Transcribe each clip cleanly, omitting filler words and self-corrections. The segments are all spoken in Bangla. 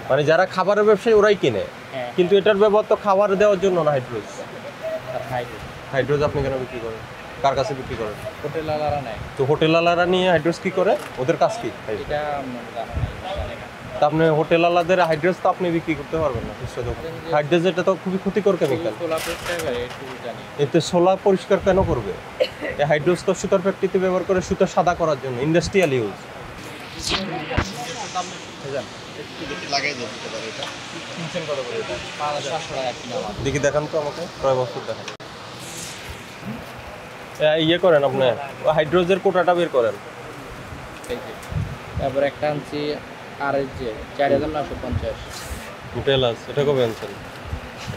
মানে যারা খাবারের ব্যবসায়ী ওরাই কিনে, কিন্তু এটার ব্যবহার তো খাবার দেওয়ার জন্য না। হাইড্রোজ হাইড্রোজ আপনি কেন বিক্রি করেন? কার কাছে বিক্রি করেন? হোটেলওয়ালারা নেয়। তো হোটেলওয়ালারা নিয়ে হাইড্রোজ কি করে? ওদের কাজ কি? এটা জানা নাই। তা আপনি হোটেলওয়ালাদের হাইড্রোজ তো আপনি বিক্রি করতে পারবেন না। হাইড্রোজ এটা তো খুবই ক্ষতিকর কেমিক্যাল। এতে সোলা পরিষ্কার কেন করবে? এই হাইড্রোজ তো সুতার ফ্যাক্টরিতে ব্যবহার করে সুতা সাদা করার জন্য, ইন্ডাস্ট্রিয়াল ইউজ। দেখি দেখান তো আমাকে, কয় বছর দেখান। ইয়ে করেন আপনি, হাইড্রোজের কোটাটা বের করেন। তারপর একটা আনছি RSJ 4950 টেলাস, এটা কবে আনছেন?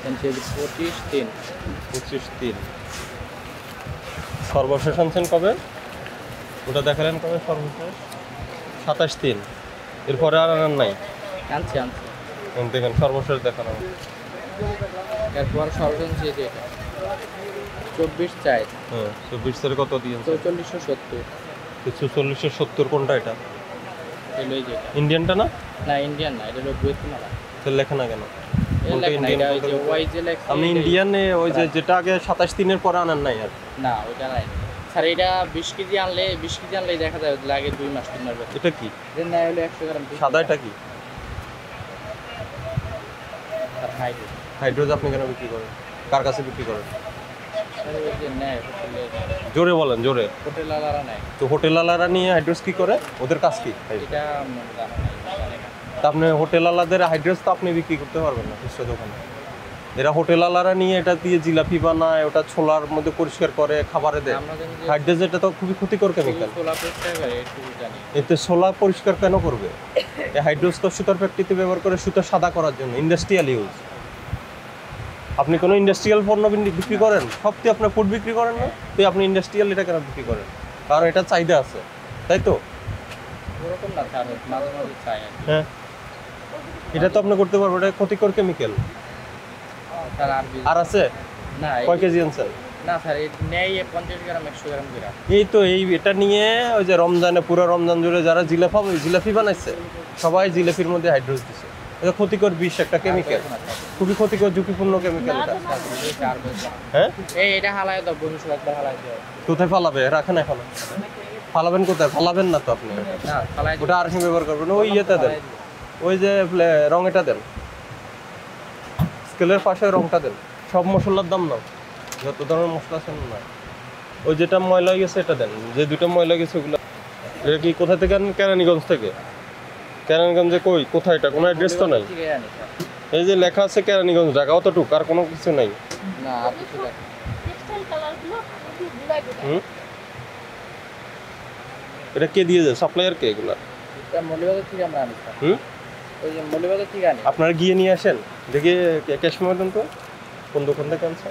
আনছি 25/3 25/3। সর্বশেষ আনছেন কবে? ওটা দেখালেন কবে সর্বশেষ? 27/3। এরপরে আর আনার নাই? আনছি দেখেন সর্বশেষ দেখানো। এরপর সর্বশেষ যে এটা 24/4। হ্যাঁ 24/4 কত দিয়েছেন? 4470। 4470 কোনটা এটা? এই যে ইন্ডিয়ানটা না? না ইন্ডিয়ান না, এটা হলো গুয়েতমালা। তো লেখা না কেন? আমি ইন্ডিয়ান ওই যে যেটা আগে 27/3 পরে আনার নাই আর? না ওইটা নাই স্যার। এটা 20 কেজি আনলে দেখা যায় লাগে 2 মাস 3 মাস। এটা কি? এর নাই হলো 100 গ্রাম। সাদা এটা কি? আর হাইড্রোজ আপনি কেন বিক্রি করেন? কার কাছে বিক্রি করেন? স্যার ওই যে নেয় জোরে বলেন, জোরে। হোটেলওয়ালারা নেয়। তো হোটেলওয়ালারা নিয়ে হাইড্রোজ কি করে? ওদের কাজ কি? এটা জানা নাই। তা আপনি হোটেলওয়ালাদের হাইড্রোজ তো আপনি বিক্রি করতে পারবেন না খুচরা দোকানে। এরা হোটেলওয়ালারা নিয়ে এটা দিয়ে জিলাপি বানায়, ওটা ছোলার মধ্যে পরিষ্কার করে খাবারে দেয়। হাইড্রোজ এটা তো খুবই ক্ষতিকর কেমিক্যাল। এতে সোলা পরিষ্কার কেন করবে? এই হাইড্রোজ তো সুতার ফ্যাক্টরিতে ব্যবহার করে সুতা সাদা করার জন্য, ইন্ডাস্ট্রিয়াল ইউজ। আপনি কোনো ইন্ডাস্ট্রিয়াল পণ্য বিক্রি করেন? সবটি আপনার ফুড বিক্রি করেন না, তো আপনি ইন্ডাস্ট্রিয়াল এটা কেন বিক্রি করেন? কারণ এটা চাহিদা আছে, তাই তো? ওরকম না স্যার, মাঝে মাঝে চাই। হ্যাঁ এটা তো আপনি করতে পারবেন, এটা ক্ষতিকর কেমিক্যাল। আর আছে না? কয় কেজি আনছেন? না স্যার এই নেই 50 গ্রাম 100 গ্রাম করে। এই তো এটা নিয়ে ওই যে রমজানে পুরো রমজান জুড়ে যারা জিলাপি বানাইছে সবাই জিলাপির মধ্যে হাইড্রোজ দিছে। এটা ক্ষতিকর বিষ একটা কেমিক্যাল, খুবই ক্ষতিকর ঝুঁকিপূর্ণ কেমিক্যাল এটা। হ্যাঁ এটা হালায় দাও বন্ধু, একবার হালায় দাও। কোথায় ফালাবে? রাখেন এখন। ফালাবেন কোথায়? ফালাবেন না তো আপনি। না ফালায় ওটা আর কি ব্যবহার করবেন? ওই ইয়েটা দেন, ওই যে রং এটা দেন, স্কেলের পাশে রংটা দেন। সব মশলার দাম নাও, যত ধরনের মশলা আছে না। ওই যেটা ময়লা গেছে এটা দেন, যে দুটো ময়লা গেছে ওগুলো। এটা কি কোথা থেকে আনেন? কেরানীগঞ্জ থেকে। কেরানীগঞ্জে কোথায়? এটা কোনো অ্যাড্রেস তো নাই। এই যে লেখা আছে কেরানীগঞ্জ ঢাকা, অতটুকু, আর কোনো কিছু নাই। না আর কিছু না। এটা কে দিয়ে যায়? সাপ্লায়ার কে এগুলা? এটা মৌলবাজার থেকে আমরা আনি। ওই যে মৌলবাজার থেকে আনি। আপনারা গিয়ে নিয়ে আসেন, দেখি ক্যাশ দেন তো কোন দোকান থেকে আনছে।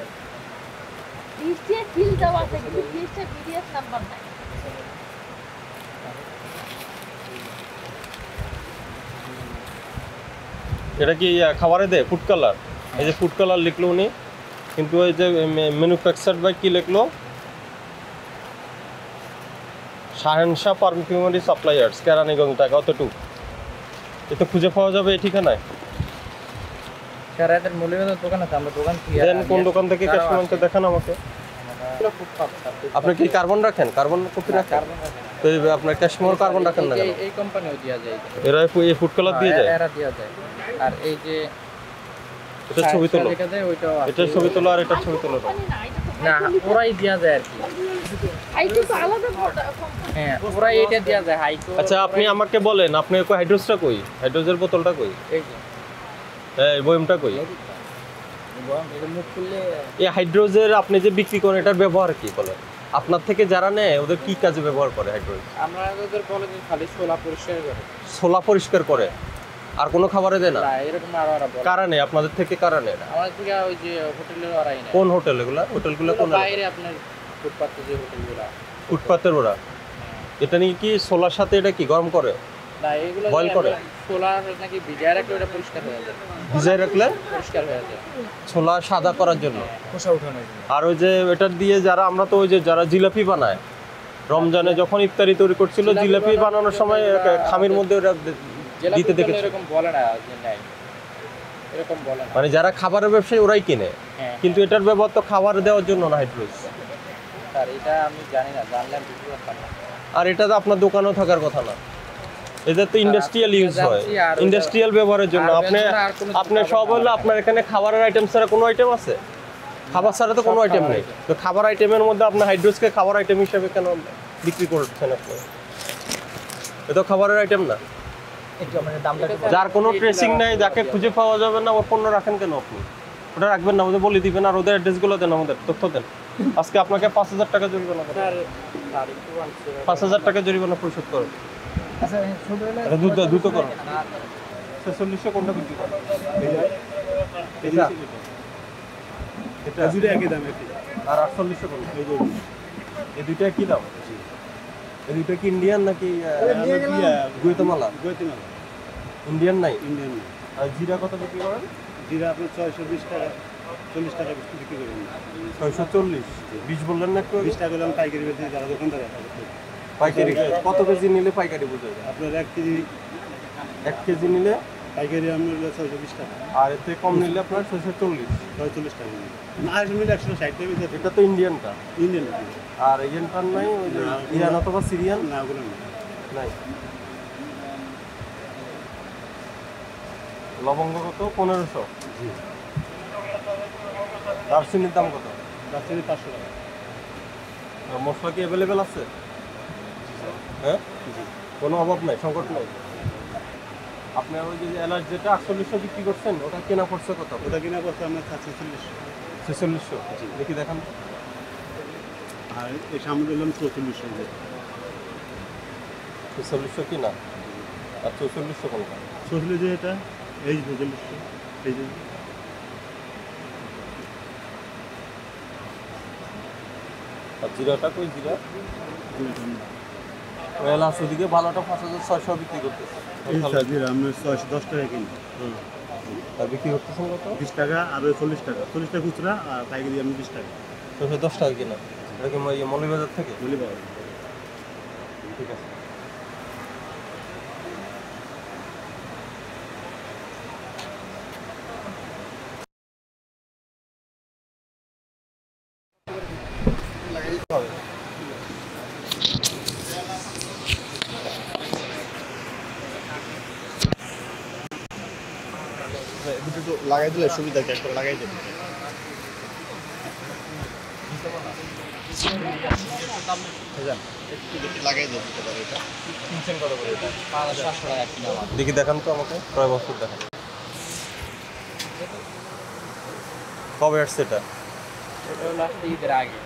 এটা কি খাবারে দেয়? Food colour. এই যে ফুড কালার লিখলো উনি, কিন্তু ওই যে ম্যানুফ্যাকচার্ড বাই কি লিখলো? শাহেনশাহ পারফিউমারি সাপ্লায়ার্স, কেরানীগঞ্জ ঢাকা, অতটুকু। এটা খুঁজে পাওয়া যাবে এই ঠিকানায়? স্যার এদের মৌলবাজার দোকান আছে, আমরা দোকান থেকে দেন। কোন দোকান থেকে ক্যাশ পেমেন্টটা দেখান আমাকে। আপনি কি কার্বন রাখেন? কার্বন কপি রাখেন? তো আপনার ক্যাশমোর কার্বন রাখেন না কেন? এই কোম্পানিও দেয়া যায়। এরা এই ফুড কালার দিয়ে যায়? এরা দেয়া যায়। আর এই যে এটা ছবি তোলো, এটা ছবি তোলো, আর এটা ছবি তোলো না, ওরাই দেয়া যায় আর কি। হাইকো তো আলাদা হ্যাঁ ওরাই এটা দেয়া যায় হাইকো। আচ্ছা আপনি আমাকে বলেন, আপনি কই হাইড্রোজটা কই? হাইড্রোজের বোতলটা কই? এই যে এই বয়মটা কই? এটা মুখ খুললে এই হাইড্রোজের আপনি যে বিক্রি করেন এটার ব্যবহার কি বলেন? আপনার থেকে যারা নেয় ওদের কি কাজে ব্যবহার করে হাইড্রোজ? আমরা ওদের বলে যে খালি ছোলা পরিষ্কার করে। ছোলা পরিষ্কার করে, আর কোনো খাবারে দেয় না? না এরকম আরো বলে। কারা নেয় আপনাদের থেকে? কারা নেয়? আমাদের থেকে ওই যে হোটেলের ওরাই নেয়। কোন হোটেল এগুলা? হোটেলগুলো কোন? বাইরে আপনার ফুটপাতে যে হোটেলগুলো। ফুটপাতের ওরা? এটা নিয়ে কি ছোলার সাথে এটা কি গরম করে? না এগুলো বয়েল করে? ছোলা নাকি ভিজায় রাখলে ওটা পরিষ্কার হয়ে যায়। ভিজায় রাখলে পরিষ্কার হয়ে যায় ছোলা সাদা করার জন্য, খোসা উঠানোর জন্য। আর ওই যে এটার দিয়ে যারা, আমরা তো ওই যে যারা জিলাপি বানায় রমজানে যখন ইফতারি তৈরি করছিল, জিলাপি বানানোর সময় খামির মধ্যে ওরা জেলা দিতে ফুড দেখেছি। এরকম বলে না যে নাই, এরকম বলে না। মানে যারা খাবারের ব্যবসায়ী ওরাই কিনে, হ্যাঁ কিন্তু এটার ব্যবহার তো খাবার দেওয়ার জন্য না হাইড্রোস। স্যার এটা আমি জানি না, জানলে আমি বুঝতে পারতাম না। আর এটা তো আপনার দোকানেও থাকার কথা না, এটা তো ইন্ডাস্ট্রিয়াল আপনি ইউজ হয়, জানছি আর ওটা- ইন্ডাস্ট্রিয়াল ব্যবহারের জন্য। আর আপনি বেচারা আর কোনো কিছু আপনি পাবেন সব না হলো আমার আপনার এখানে খাবারের আইটেম ছাড়া কোনো আইটেম আছে? খাবার ছাড়া তো কোনো সব আইটেম খাবার নেই। item। তো খাবার আইটেমের মধ্যে আপনি হাইড্রোসকে খাবার আইটেম হিসেবে কেন বিক্রি করছেন আপনি? এটা তো খাবারের আইটেম না। যার কোনো ট্রেসিং নেই, যাকে খুঁজে পাওয়া যাবে না, ওর পণ্য রাখেন কেন আপনি? ওটা রাখবেন না, ওদের বলে দিবেন, আর ওদের অ্যাড্রেসগুলো দেন, আমাদের তথ্য দেন। আজকে আপনাকে 5,000 টাকা জরিমানা করেন, স্যার স্যার একটু আনছে 5,000 টাকা জরিমানা পরিশোধ করেন। আচ্ছা ছোট হলে এটা দ্রুত করুন। 4600 কোনটা বিক্রি করেন? এটা এটা দুটো একই দাম একই। আর 4800 কোনটা? এই দুইটা কি দাম? এই দুইটা কি ইন্ডিয়ান নাকি গুয়েতামালা? গুয়াতেমালা ইন্ডিয়ান নাই। ইন্ডিয়ান না। আর জিরা কত বিক্রি করেন? জিরা আপনার 620 টাকা 40 টাকা বিক্রি করবেন। 640। 20 বললেন না একটু আগে? 20 টাকা হলে আমি পাইকারি বেচি, যারা দোকানদার আছে পাইকারি কত কেজি নিলে পাইকারি বোঝা যায়? আপনার 1 কেজি 1 কেজি নিলে, পাইকারি আমরা 620 টাকা, আর এতে কম নিলে আপনার 640। 46 টাকা না, আর মিলে 160 টাকা বেচে এটা তো ইন্ডিয়ানটা। ইন্ডিয়ান না। আর ইন্ডিয়ানটার নাই, ওই যে না, ইরান অথবা সিরিয়ান না ওগুলো না। নাই। লবঙ্গ কত? 1500। জি দারচিনির দাম কত? দার্চিনি 500 টাকা। আর মশলা কি অ্যাভেলেবেল আছে? হ্যাঁ, কোনো অভাব নাই, সংকট নাই। আপনার ওই যে এলাচ যেটা 4800 বিক্রি করছেন, ওটা কেনা পড়ছে কত? ওটা কিনা করতে আমরা 46। 4600। দেখি দেখান। আর এই সামনে দিলাম 4400। 4600 কিনা, আর 4400 কোনটা? 44 যে এটা, এই 4400, এই যে আর জিরাটা কই? জিরা ওই এলাচ ওদিকে ভালোটা 5600 বিক্রি করতেছে। এই জিরা আমরা 610 টাকা কিনি। আর বিক্রি করতেছেন কত? 20 টাকা আর 40 টাকা, 40 টাকা খুচরা আর পাইকারি আমি 20 টাকা 10 টাকা কিনা। এটা কি মৌলভীবাজার থেকে? বলি পাওয়া। ঠিক আছে। দুটো লাগাই দিলে সুবিধা কি, একটা লাগাই দেবে। লাগাই দেবে এটা। কিনছেন কত করে এটা? 500 টাকা কিনা আমার। দেখি দেখান তো আমাকে, কয় বছর দেখান। কবে আসছে এটা? এটা হলো আসলে ঈদের আগে।